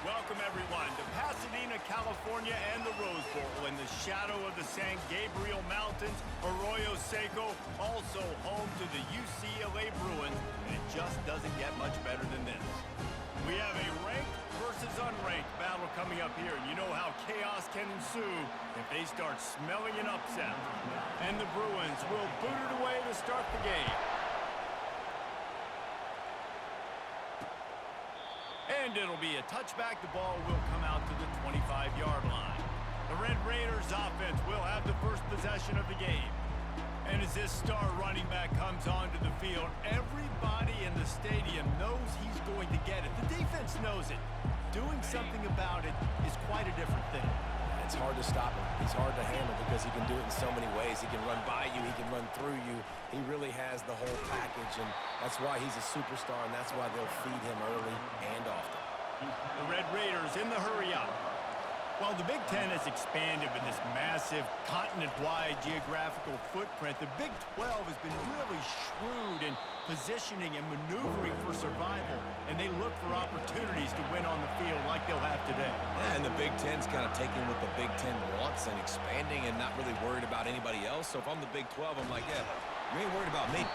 Welcome, everyone, to Pasadena, California, and the Rose Bowl in the shadow of the San Gabriel Mountains. Arroyo Seco, also home to the UCLA Bruins, and it just doesn't get much better than this. We have a ranked versus unranked battle coming up here, and you know how chaos can ensue if they start smelling an upset. And the Bruins will boot it away to start the game. And it'll be a touchback. The ball will come out to the 25-yard line. The Red Raiders offense will have the first possession of the game. And as this star running back comes onto the field, everybody in the stadium knows he's going to get it. The defense knows it. Doing something about it is quite a different thing. It's hard to stop him. He's hard to handle because he can do it in so many ways. He can run by you. He can run through you. He really has the whole package, and that's why he's a superstar, and that's why they'll feed him early and often. The Red Raiders in the hurry-up. While the Big Ten has expanded with this massive continent-wide geographical footprint, the Big 12 has been really shrewd in positioning and maneuvering for survival, and they look for opportunities to win on the field like they'll have today. Yeah, and the Big Ten's kind of taking what the Big Ten wants and expanding and not really worried about anybody else. So if I'm the Big 12, I'm like, yeah, you ain't worried about me.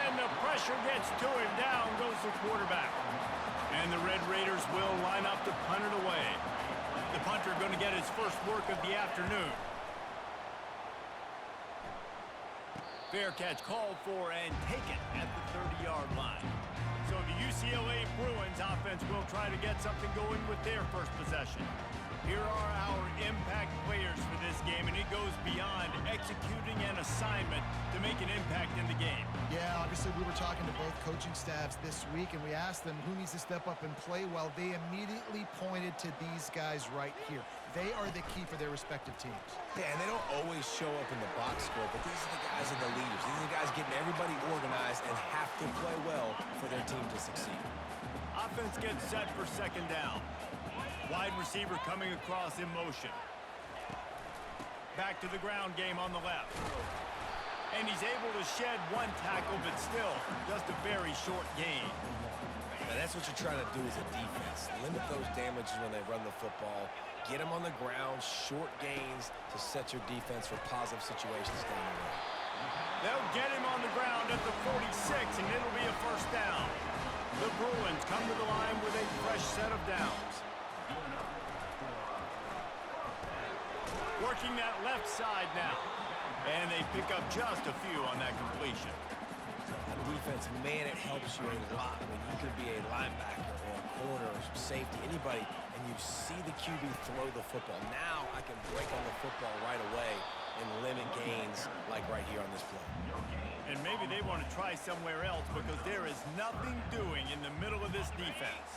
And the pressure gets to him. Down goes the quarterback. And the Red Raiders will line up to punt it away. The punter going to get his first work of the afternoon. Fair catch called for and taken at the 30-yard line. So the UCLA Bruins offense will try to get something going with their first possession. Here are our impact players for this game, and it goes beyond executing an assignment to make an impact in the game. Yeah, obviously we were talking to both coaching staffs this week, and we asked them who needs to step up and play well. They immediately pointed to these guys right here. They are the key for their respective teams. Yeah, and they don't always show up in the box score, but these are the guys and the leaders. These are the guys getting everybody organized and have to play well for their team to succeed. Offense gets set for second down. Wide receiver coming across in motion. Back to the ground game on the left. And he's able to shed one tackle, but still just a very short gain. Now that's what you're trying to do as a defense. Limit those damages when they run the football. Get them on the ground, short gains to set your defense for positive situations down the road. They'll get him on the ground at the 46, and it'll be a first down. The Bruins come to the line with a fresh set of downs. Working that left side now. And they pick up just a few on that completion. On defense, man, it helps you a lot when you can be a linebacker or a corner or some safety, anybody, and you see the QB throw the football. Now I can break on the football right away and limit gains like right here on this play. And maybe they want to try somewhere else because there is nothing doing in the middle of this defense.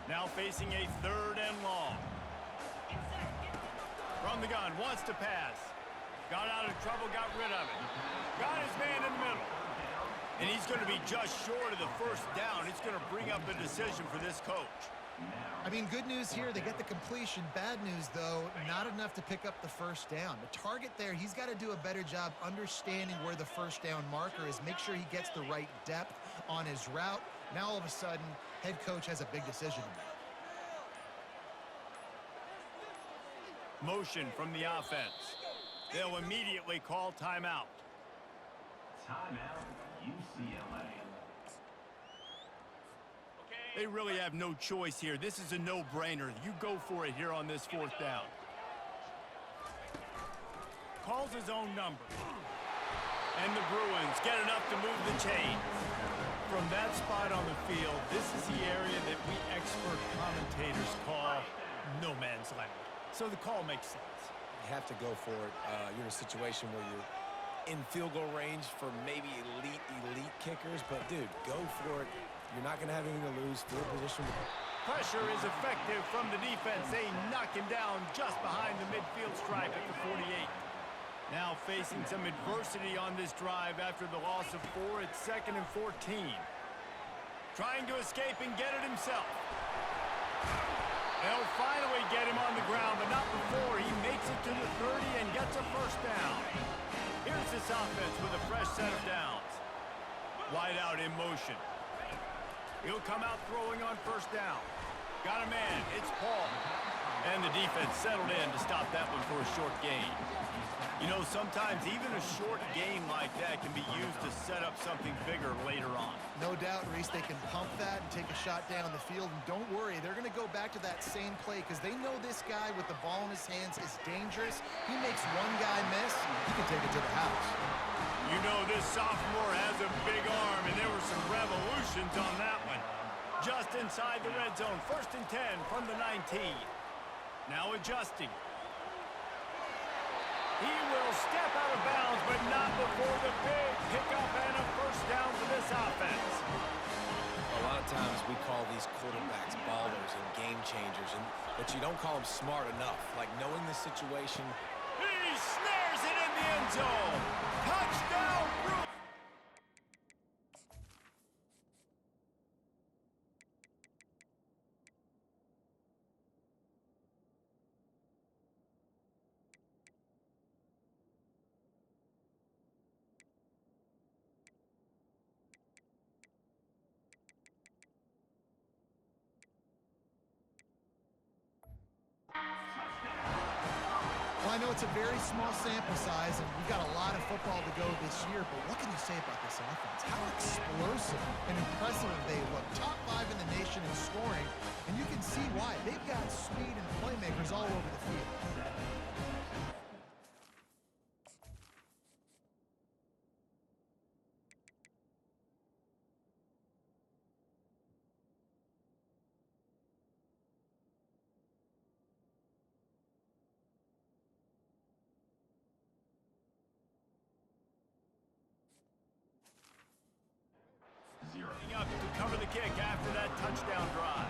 Now facing a third and long. From the gun, wants to pass. Got out of trouble, got rid of it. Got his man in the middle. And he's going to be just short of the first down. It's going to bring up a decision for this coach. I mean, good news here, they get the completion. Bad news, though, not enough to pick up the first down. The target there, he's got to do a better job understanding where the first down marker is, make sure he gets the right depth on his route. Now, all of a sudden, head coach has a big decision to make. Motion from the offense. They'll immediately call timeout. Timeout, UCLA. They really have no choice here. This is a no-brainer. You go for it here on this fourth down. Calls his own number. And the Bruins get enough to move the chains. From that spot on the field, this is the area that we expert commentators call no man's land. So the call makes sense. You have to go for it. You're in a situation where you're in field goal range for maybe elite kickers, but dude, go for it. You're not going to have anything to lose. Field position. Pressure is effective from the defense. They knock him down just behind the midfield stripe at the 48. Now facing some adversity on this drive after the loss of 4. It's 2nd and 14. Trying to escape and get it himself. They'll finally get him on the ground, but not before he makes it to the 30 and gets a first down. Here's this offense with a fresh set of downs. Wide out in motion. He'll come out throwing on first down. Got a man. It's Paul. And the defense settled in to stop that one for a short gain. You know, sometimes even a short game like that can be used to set up something bigger later on. No doubt, Reese, they can pump that and take a shot down the field. And don't worry, they're going to go back to that same play because they know this guy with the ball in his hands is dangerous. He makes one guy miss, he can take it to the house. You know this sophomore has a big arm, and there were some revolutions on that one. Just inside the red zone, 1st and 10 from the 19. Now adjusting. He will step out of bounds, but not before the big pickup and a first down for this offense. A lot of times we call these quarterbacks ballers and game changers, but you don't call them smart enough. Like knowing the situation. He snares it in the end zone. Touchdown, Bruins. Well, I know it's a very small sample size, and we've got a lot of football to go this year, but what can you say about this offense? How explosive and impressive they look. Top 5 in the nation in scoring, and you can see why. They've got speed and playmakers all over the field. Up to cover the kick after that touchdown drive.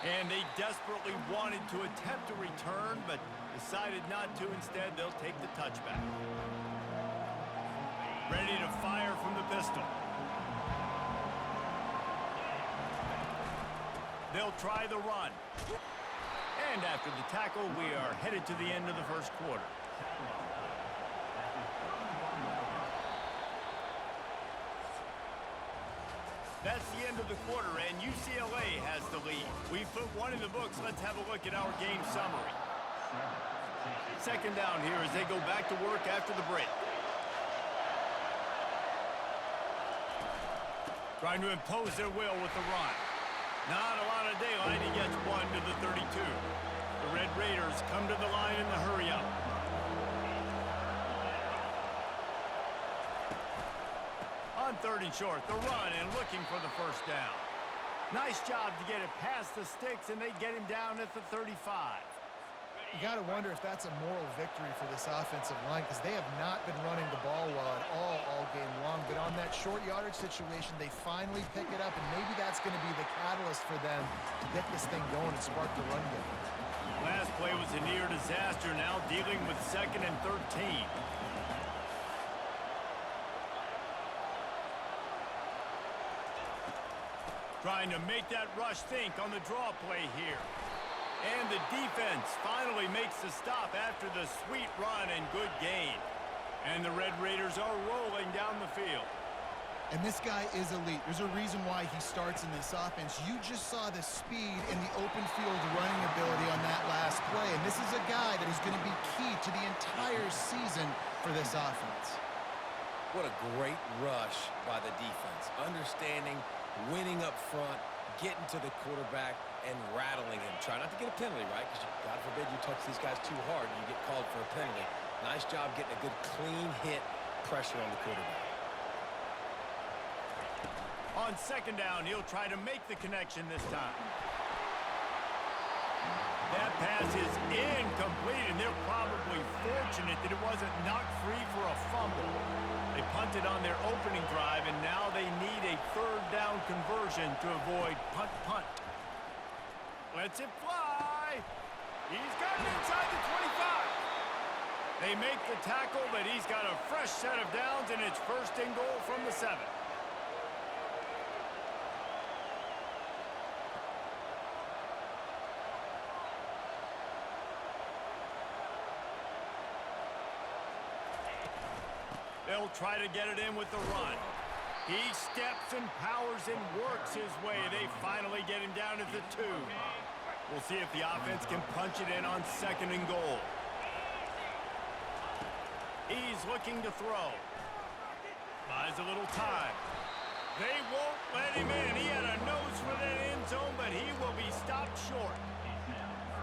And they desperately wanted to attempt a return, but decided not to. Instead, they'll take the touchback. Ready to fire from the pistol. They'll try the run. And after the tackle, we are headed to the end of the first quarter. That's the end of the quarter, and UCLA has the lead. We've put one in the books. Let's have a look at our game summary. 2nd down here as they go back to work after the break. Trying to impose their will with the run. Not a lot of daylight. He gets one to the 32. The Red Raiders come to the line in the hurry-up. On 3rd and short, the run and looking for the first down. Nice job to get it past the sticks, and they get him down at the 35. You got to wonder if that's a moral victory for this offensive line because they have not been running the ball well at all game long. But on that short yardage situation, they finally pick it up, and maybe that's going to be the catalyst for them to get this thing going and spark the run game. Last play was a near disaster, now dealing with 2nd and 13. Trying to make that rush think on the draw play here. And the defense finally makes the stop after the sweet run and good gain. And the Red Raiders are rolling down the field. And this guy is elite. There's a reason why he starts in this offense. You just saw the speed and the open field running ability on that last play. And this is a guy that is going to be key to the entire season for this offense. What a great rush by the defense. Understanding, winning up front, getting to the quarterback, and rattling him. Try not to get a penalty, right? Because God forbid you touch these guys too hard and you get called for a penalty. Nice job getting a good clean hit pressure on the quarterback. On 2nd down, he'll try to make the connection this time. That pass is incomplete, and they're probably fortunate that it wasn't knocked free for a fumble. They punted on their opening drive, and now they need a 3rd down conversion to avoid punt. Lets it fly. He's got it inside the 25. They make the tackle, but he's got a fresh set of downs, and it's 1st and goal from the 7. They'll try to get it in with the run. He steps and powers and works his way. They finally get him down at the 2. We'll see if the offense can punch it in on 2nd and goal. He's looking to throw. Buys a little time. They won't let him in. He had a nose for that end zone, but he will be stopped short.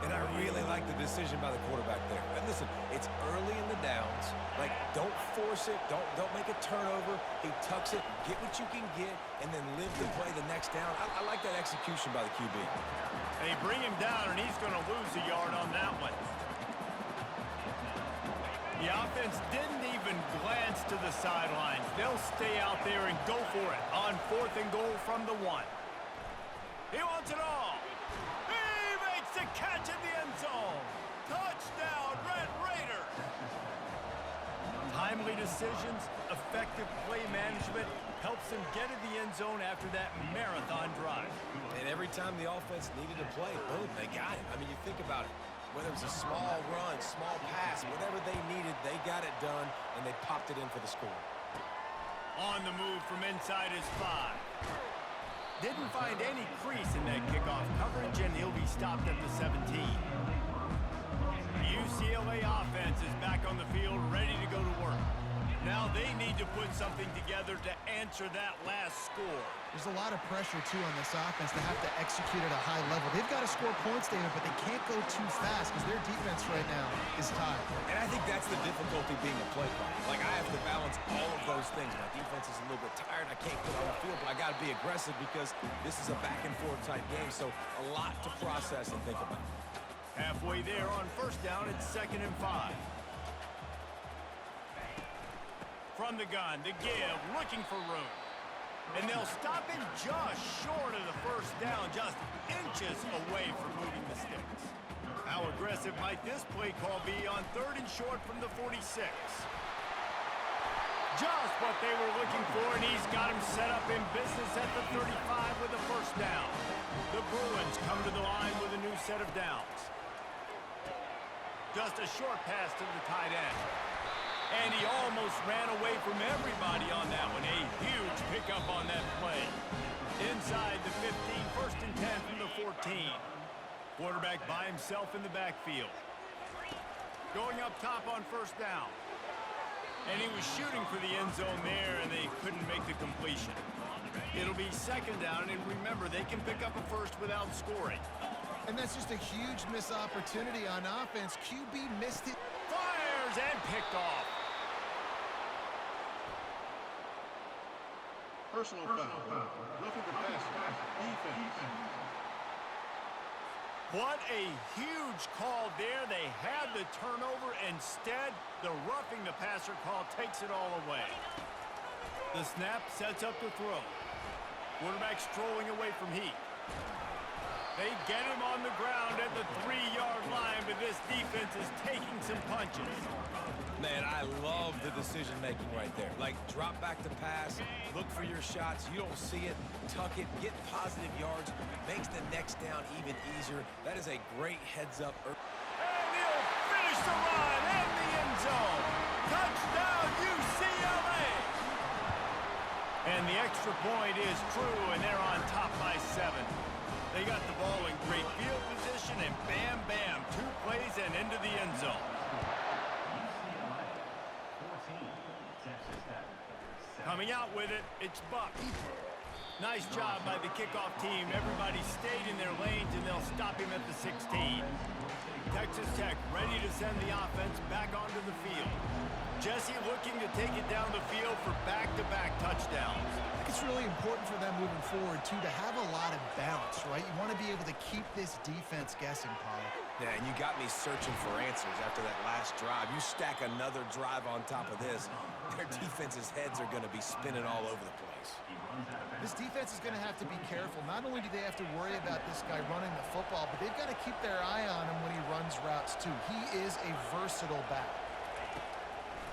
And I really like the decision by the quarterback there. And listen, it's early in the downs. Like, don't force it. Don't make a turnover. He tucks it, get what you can get, and then live to play the next down. I like that execution by the QB. They bring him down, and he's going to lose a yard on that one. The offense didn't even glance to the sidelines. They'll stay out there and go for it on 4th and goal from the 1. He wants it all. The catch in the end zone. Touchdown, Red Raiders. Timely decisions, effective play management helps them get in the end zone after that marathon drive. And every time the offense needed to play, boom, they got it. I mean, you think about it. Whether it was a small run, small pass, whatever they needed, they got it done, and they popped it in for the score. On the move from inside his 5. Didn't find any crease in that kickoff coverage, and he'll be stopped at the 17. The UCLA offense is back on the field, ready to go to work. Now they need to put something together to answer that last score. There's a lot of pressure, too, on this offense to have to execute at a high level. They've got to score points, David, but they can't go too fast because their defense right now is tired. And I think that's the difficulty being a play caller. Like, I have to balance all of those things. My defense is a little bit tired. I can't get on the field, but I got to be aggressive because this is a back-and-forth type game, so a lot to process and think about. Halfway there on 1st down, it's 2nd and 5. From the gun, the give, looking for room. And they'll stop him just short of the 1st down, just inches away from moving the sticks. How aggressive might this play call be on 3rd and short from the 46? Just what they were looking for, and he's got him set up in business at the 35 with the 1st down. The Bruins come to the line with a new set of downs. Just a short pass to the tight end. And he almost ran away from everybody on that one. A huge pickup on that play. Inside the 15, 1st and 10 from the 14. Quarterback by himself in the backfield. Going up top on 1st down. And he was shooting for the end zone there, and they couldn't make the completion. It'll be 2nd down, and remember, they can pick up a 1st without scoring. And that's just a huge missed opportunity on offense. QB missed it. Fires and picked off. Personal foul. Roughing the passer. Defense. What a huge call there. They had the turnover. Instead, the roughing the passer call takes it all away. The snap sets up the throw. Quarterback strolling away from Heat. They get him on the ground at the 3-yard line, but this defense is taking some punches. Man, I love the decision-making right there. Like, drop back to pass, look for your shots. You don't see it, tuck it, get positive yards, makes the next down even easier. That is a great heads-up. And he'll finish the run in the end zone. Touchdown, UCLA! And the extra point is true, and they're on top by 7. They got the ball in great field position, and bam, bam, 2 plays and into the end zone. Coming out with it, it's Buck. Nice job by the kickoff team. Everybody stayed in their lanes, and they'll stop him at the 16. Texas Tech ready to send the offense back onto the field. Jesse looking to take it down the field for back-to-back touchdowns. I think it's really important for them moving forward, too, to have a lot of balance, right? You want to be able to keep this defense guessing, Pollard. Yeah, and you got me searching for answers after that last drive. You stack another drive on top of this, their defense's heads are going to be spinning all over the place. This defense is going to have to be careful. Not only do they have to worry about this guy running the football, but they've got to keep their eye on him when he runs routes, too. He is a versatile back.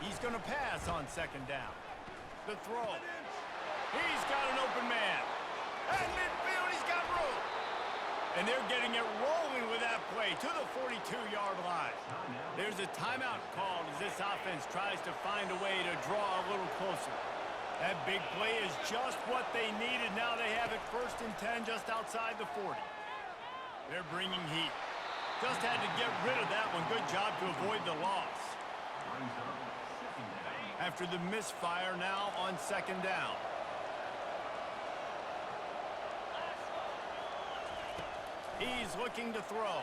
He's going to pass on 2nd down. The throw. He's got an open man. At midfield, he's got room. And And they're getting it rolling with that play to the 42-yard line. There's a timeout called as this offense tries to find a way to draw a little closer. That big play is just what they needed. Now they have it 1st and 10 just outside the 40. They're bringing heat. Just had to get rid of that one. Good job to avoid the loss. After the misfire, now on 2nd down. He's looking to throw.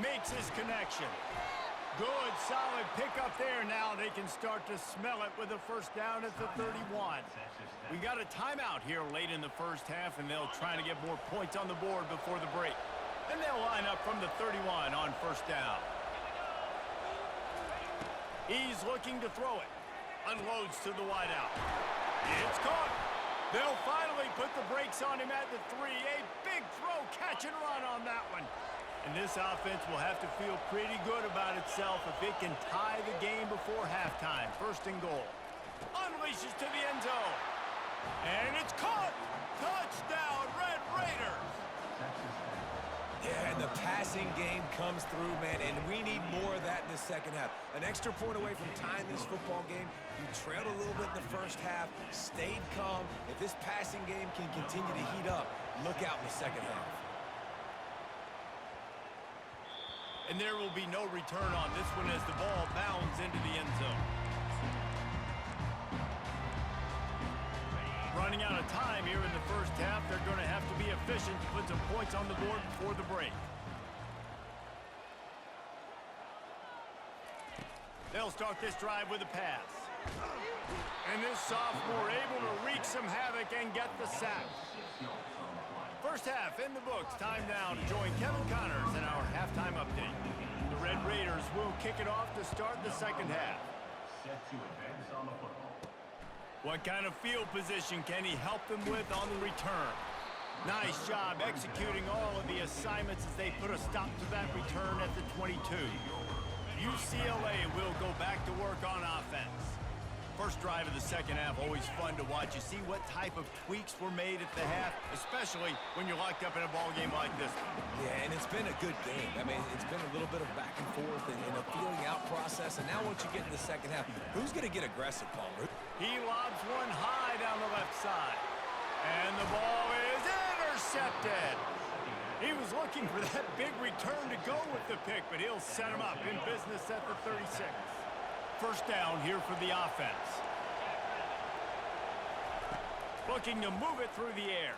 Makes his connection. Good, solid pickup there. Now they can start to smell it with a 1st down at the 31. We got a timeout here late in the 1st half, and they'll try to get more points on the board before the break. And they'll line up from the 31 on 1st down. He's looking to throw it. Unloads to the wideout. It's caught. They'll finally put the brakes on him at the 3. A big throw, catch and run on that one. And this offense will have to feel pretty good about itself if it can tie the game before halftime. 1st and goal. Unleashes to the end zone. And it's caught. Touchdown, Red Raiders. Yeah, and the passing game comes through, man, and we need more of that in the 2nd half. An extra point away from tying this football game. You trailed a little bit in the 1st half, stayed calm. If this passing game can continue to heat up, look out in the 2nd half. And there will be no return on this one as the ball bounds into the end zone. Running out of time here in the 1st half. They're going to have to be efficient to put some points on the board before the break. They'll start this drive with a pass. And this sophomore able to wreak some havoc and get the sack. 1st half in the books. Time now to join Kevin Connors in our halftime update. The Red Raiders will kick it off to start the 2nd half. Set to advance on the football. What kind of field position can he help them with on the return? Nice job executing all of the assignments as they put a stop to that return at the 22. UCLA will go back to work on offense. 1st drive of the 2nd half, always fun to watch. You see what type of tweaks were made at the half, especially when you're locked up in a ball game like this one. Yeah, and it's been a good game. I mean, it's been a little bit of back and forth and a feeling out process. And now once you get in the 2nd half, who's going to get aggressive, Palmer? He lobs one high down the left side. And the ball is intercepted. He was looking for that big return to go with the pick, but he'll set him up in business at the 36. 1st down here for the offense. Looking to move it through the air.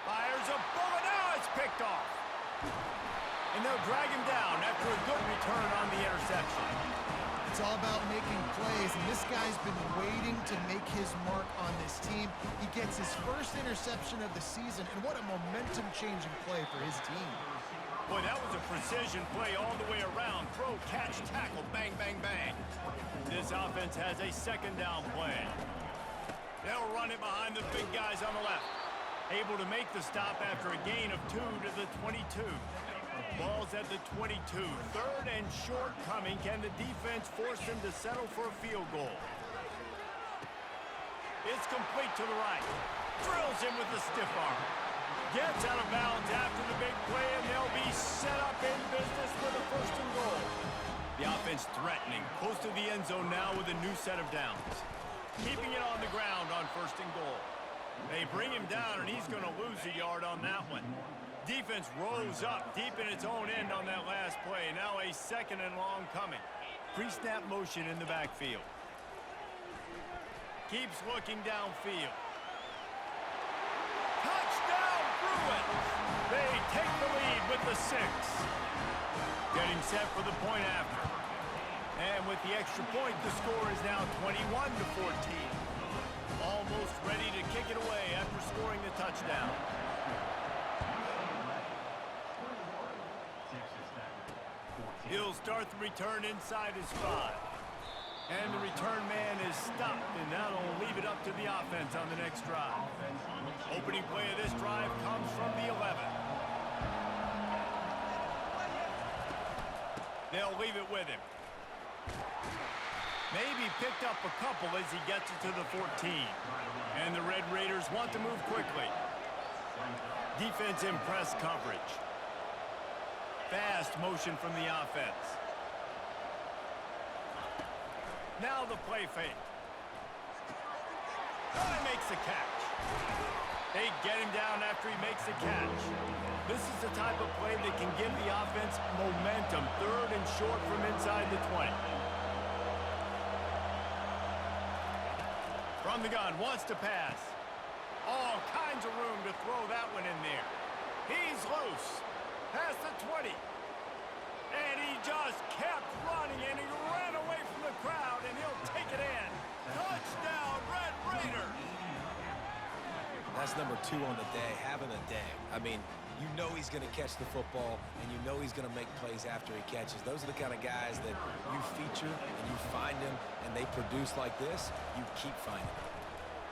Fires a bullet. Now it's picked off. And they'll drag him down after a good return on the interception. It's all about making plays, and this guy's been waiting to make his mark on this team. He gets his 1st interception of the season, and what a momentum-changing play for his team. Boy, that was a precision play all the way around. Throw, catch, tackle, bang, bang, bang. This offense has a 2nd down play. They'll run it behind the big guys on the left. Able to make the stop after a gain of 2 to the 22. Ball's at the 22. 3rd and short coming. Can the defense force them to settle for a field goal? It's complete to the right. Drills him with the stiff arm. Gets out of bounds after the big play, and they'll be set up in business with a 1st and goal. The offense threatening. Close to the end zone now with a new set of downs. Keeping it on the ground on 1st and goal. They bring him down, and he's going to lose a yard on that one. Defense rose up deep in its own end on that last play. Now a 2nd and long coming. Pre-snap motion in the backfield. Keeps looking downfield. Touchdown, Bruins! They take the lead with the 6. Getting set for the point after. And with the extra point, the score is now 21 to 14. Almost ready to kick it away after scoring the touchdown. He'll start the return inside his 5. And the return man is stopped, and that'll leave it up to the offense on the next drive. Opening play of this drive comes from the 11. They'll leave it with him. Maybe picked up a couple as he gets it to the 14. And the Red Raiders want to move quickly. Defense in press coverage. Fast motion from the offense. Now the play fake. Oh, he makes the catch. They get him down after he makes the catch. This is the type of play that can give the offense momentum. 3rd and short from inside the 20. From the gun, wants to pass. All kinds of room to throw that one in there. He's loose. Past the 20. And he just kept running, and he ran away from the crowd, and he'll take it in. Touchdown, Red Raiders! That's number 2 on the day, having a day. I mean, you know he's going to catch the football, and you know he's going to make plays after he catches. Those are the kind of guys that you feature, and you find them, and they produce like this, you keep finding them.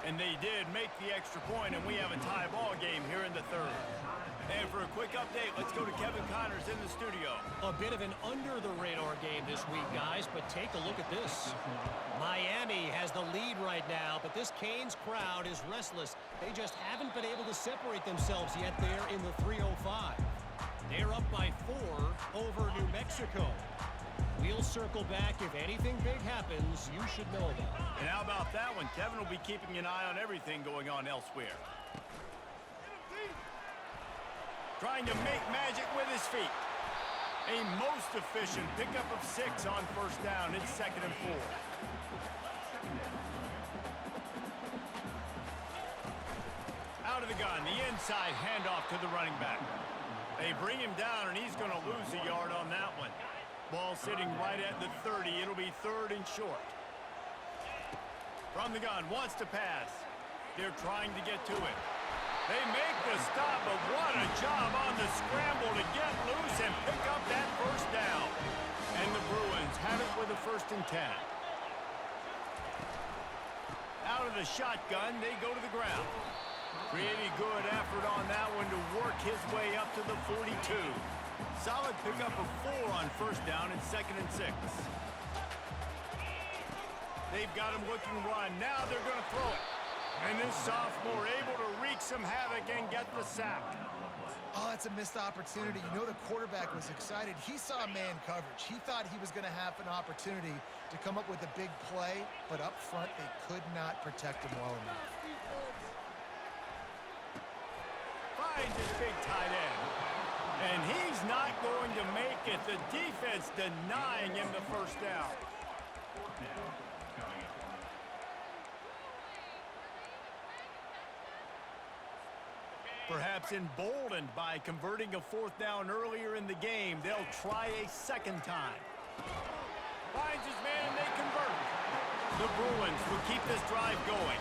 And they did make the extra point, and we have a tie ball game here in the 3rd. And for a quick update, let's go to Kevin Connors in the studio. A bit of an under-the-radar game this week, guys, but take a look at this. Miami has the lead right now, but this Canes crowd is restless. They just haven't been able to separate themselves yet there in the 305. They're up by 4 over New Mexico. We'll circle back. If anything big happens, you should know about it. And how about that one? Kevin will be keeping an eye on everything going on elsewhere. Trying to make magic with his feet. A most efficient pickup of 6 on 1st down. It's 2nd and 4. Out of the gun, the inside handoff to the running back. They bring him down, and he's going to lose a yard on that one. Ball sitting right at the 30. It'll be 3rd and short. From the gun, wants to pass. They're trying to get to it. They make the stop, but what a job on the scramble to get loose and pick up that 1st down. And the Bruins have it with a 1st and 10. Out of the shotgun, they go to the ground. Pretty good effort on that one to work his way up to the 42. Solid pickup of 4 on 1st down and 2nd and 6. They've got him looking run. Now they're going to throw it. And this sophomore able to wreak some havoc and get the sack. Oh, that's a missed opportunity. You know the quarterback was excited. He saw man coverage. He thought he was going to have an opportunity to come up with a big play, but up front they could not protect him well enough. Finds his big tight end. And he's not going to make it. The defense denying him the 1st down. Perhaps emboldened by converting a 4th down earlier in the game, they'll try a 2nd time. Finds his man and they convert. The Bruins will keep this drive going.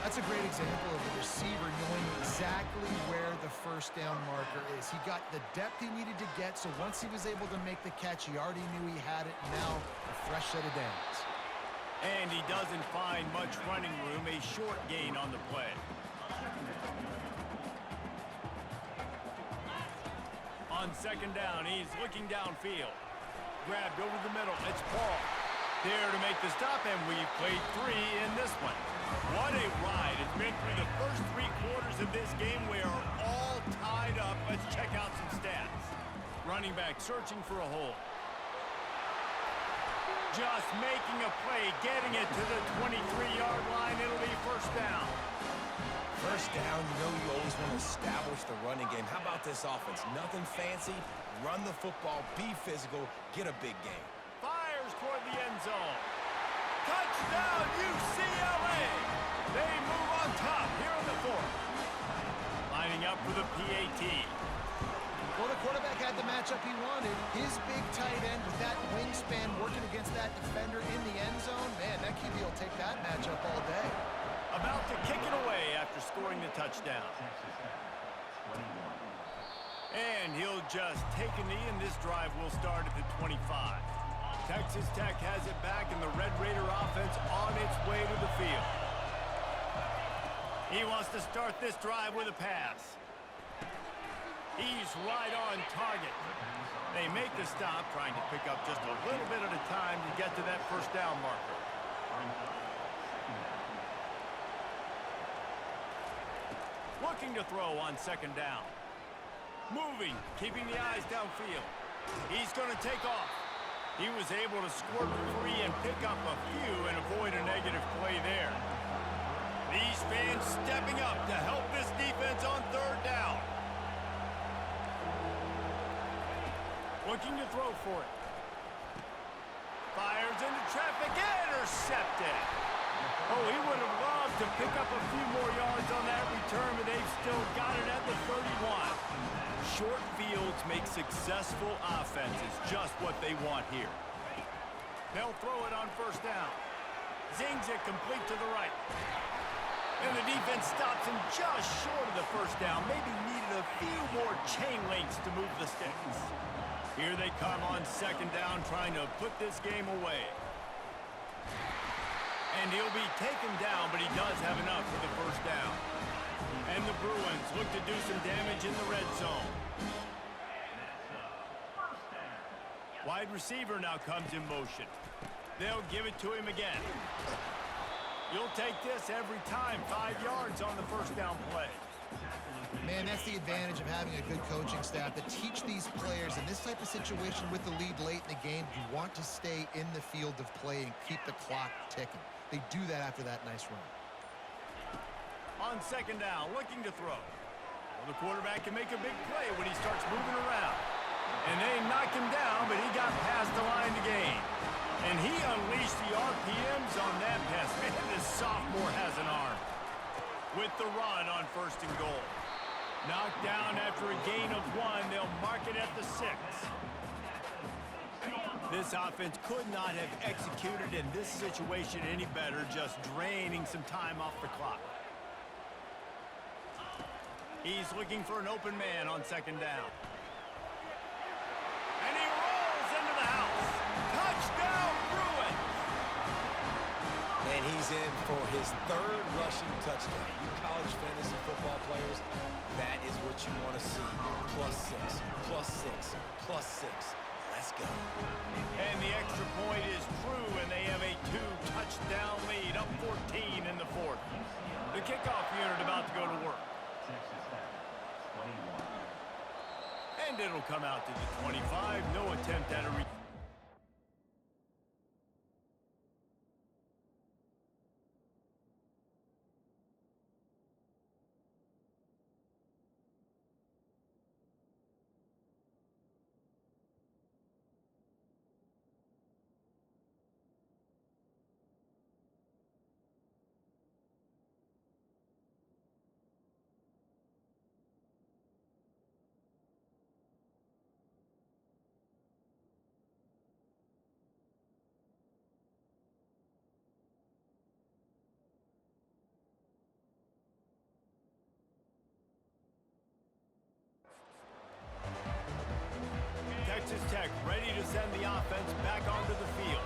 That's a great example of the receiver knowing exactly where the 1st down marker is. He got the depth he needed to get, so once he was able to make the catch, he already knew he had it. Now, a fresh set of downs. And he doesn't find much running room, a short gain on the play. On 2nd down, he's looking downfield. Grabbed over the middle, it's Paul. There to make the stop, and we've played 3 in this one. What a ride. It's been through the first 3 quarters of this game. We are all tied up. Let's check out some stats. Running back searching for a hole. Just making a play, getting it to the 23-yard line. It'll be 1st down. 1st down, you know you always want to establish the running game. How about this offense? Nothing fancy. Run the football, be physical, get a big game. Fires toward the end zone. Touchdown, UCLA! They move on top here in the 4th. Lining up for the PAT. Well, the quarterback had the matchup he wanted. His big tight end with that wingspan working against that defender in the end zone. Man, that QB will take that matchup all day. About to kick it away after scoring the touchdown. And he'll just take a knee, and this drive will start at the 25. Texas Tech has it back, and the Red Raider offense on its way to the field. He wants to start this drive with a pass. He's right on target. They make the stop, trying to pick up just a little bit at a time to get to that 1st down marker. Looking to throw on second down. Moving, keeping the eyes downfield. He's going to take off. He was able to squirt free and pick up a few and avoid a negative play there. These fans stepping up to help this defense on third down. Looking to throw for it. Fires into traffic, intercepted. Oh, he would have loved to pick up a few more yards on that return, but they've still got it at the 31. Short fields make successful offenses just what they want here. They'll throw it on first down. Zings it complete to the right. And the defense stops him just short of the first down. Maybe needed a few more chain links to move the sticks. Here they come on second down, trying to put this game away. And he'll be taken down, but he does have enough for the first down. And the Bruins look to do some damage in the red zone. Wide receiver now comes in motion. They'll give it to him again. You'll take this every time. 5 yards on the first down play. Man, that's the advantage of having a good coaching staff to teach these players in this type of situation with the lead late in the game. You want to stay in the field of play and keep the clock ticking. They do that after that nice run. On second down, looking to throw. Well, the quarterback can make a big play when he starts moving around. And they knock him down, but he got past the line to gain. And he unleashed the RPMs on that pass. Man, this sophomore has an arm. With the run on first and goal. Knocked down after a gain of 1. They'll mark it at the 6. This offense could not have executed in this situation any better, just draining some time off the clock. He's looking for an open man on second down. And he rolls into the house. Touchdown, Bruins! And he's in for his 3rd rushing touchdown. You college fantasy football players, that is what you want to see. +6, +6, +6. Let's go. And the extra point is true, and they have a 2-touchdown lead, up 14 in the 4th. The kickoff unit about to go to work. And it'll come out to the 25. No attempt at a Texas Tech ready to send the offense back onto the field.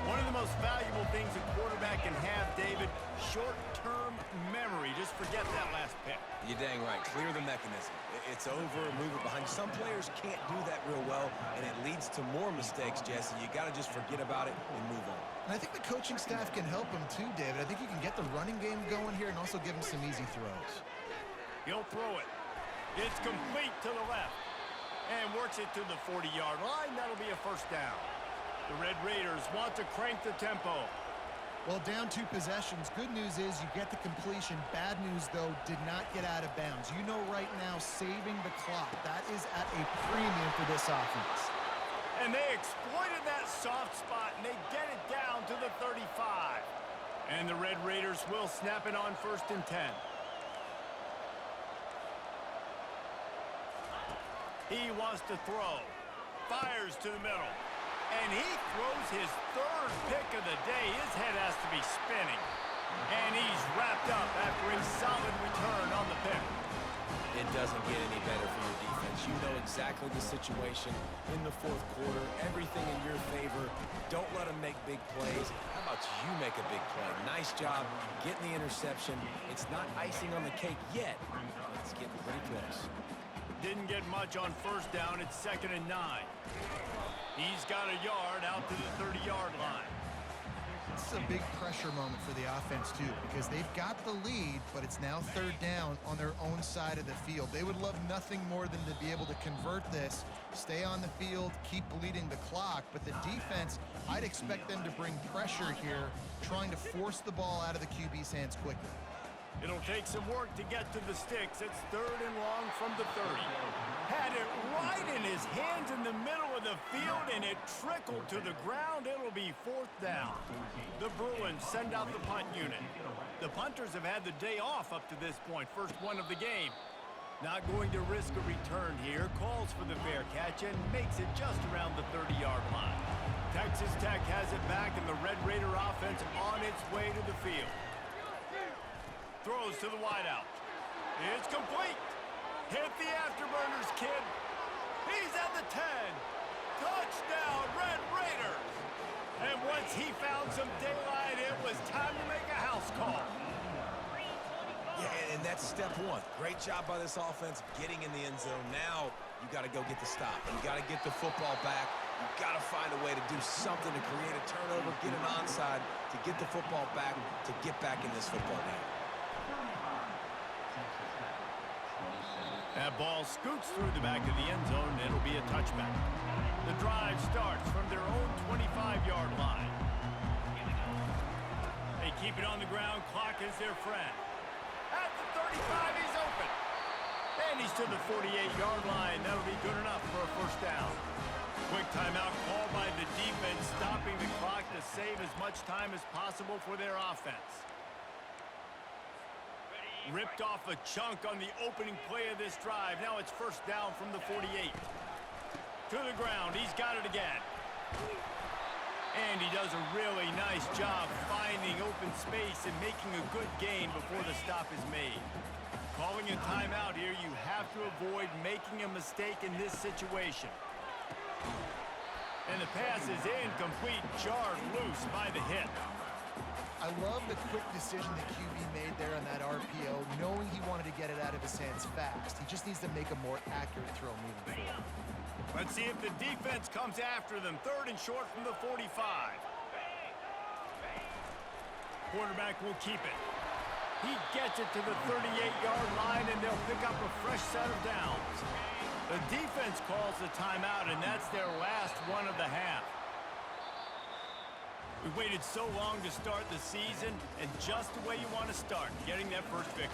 One of the most valuable things a quarterback can have, David, short-term memory. Just forget that last pick. You're dang right. Clear the mechanism. It's over, move it behind you. Some players can't do that real well, and it leads to more mistakes, Jesse. You got to just forget about it and move on. And I think the coaching staff can help him too, David. I think you can get the running game going here and also give him some easy throws. He'll throw it. It's complete to the left. And works it to the 40-yard line. That'll be a first down. The Red Raiders want to crank the tempo. Well, down 2 possessions. Good news is you get the completion. Bad news, though, did not get out of bounds. You know right now, saving the clock. That is at a premium for this offense. And they exploited that soft spot, and they get it down to the 35. And the Red Raiders will snap it on first and 10. He wants to throw. Fires to the middle. And he throws his 3rd pick of the day. His head has to be spinning. And he's wrapped up after a solid return on the pick. It doesn't get any better for your defense. You know exactly the situation in the 4th quarter. Everything in your favor. Don't let them make big plays. How about you make a big play? Nice job getting the interception. It's not icing on the cake yet. It's getting pretty close. Didn't get much on first down. It's 2nd and 9. He's got a yard out to the 30-yard line. This is a big pressure moment for the offense, too, because they've got the lead, but it's now third down on their own side of the field. They would love nothing more than to be able to convert this, stay on the field, keep bleeding the clock. But the defense, I'd expect them to bring pressure here, trying to force the ball out of the QB's hands quickly. It'll take some work to get to the sticks. It's 3rd and long from the 30. Had it right in his hands in the middle of the field, and it trickled to the ground. It'll be 4th down. The Bruins send out the punt unit. The punters have had the day off up to this point, first one of the game. Not going to risk a return here. Calls for the fair catch and makes it just around the 30-yard line. Texas Tech has it back, and the Red Raider offense on its way to the field. Throws to the wideout. It's complete. Hit the afterburners, kid. He's at the 10. Touchdown, Red Raiders. And once he found some daylight, it was time to make a house call. Yeah, and that's step one. Great job by this offense getting in the end zone. Now you got to go get the stop. You got to get the football back. You got to find a way to do something to create a turnover, get an onside, to get the football back, to get back in this football game. That ball scoots through the back of the end zone, and it'll be a touchback. The drive starts from their own 25-yard line. They keep it on the ground. Clock is their friend. At the 35, he's open. And he's to the 48-yard line. That'll be good enough for a first down. Quick timeout called by the defense, stopping the clock to save as much time as possible for their offense. Ripped off a chunk on the opening play of this drive. Now it's first down from the 48. To the ground. He's got it again. And he does a really nice job finding open space and making a good gain before the stop is made. Calling a timeout here, you have to avoid making a mistake in this situation. And the pass is incomplete, jarred loose by the hit. I love the quick decision the QB made there on that RPO, knowing he wanted to get it out of his hands fast. He just needs to make a more accurate throw moving forward. Let's see if the defense comes after them. 3rd and short from the 45. Quarterback will keep it. He gets it to the 38-yard line, and they'll pick up a fresh set of downs. The defense calls the timeout, and that's their last one of the half. We waited so long to start the season, and just the way you want to start, getting that first victory.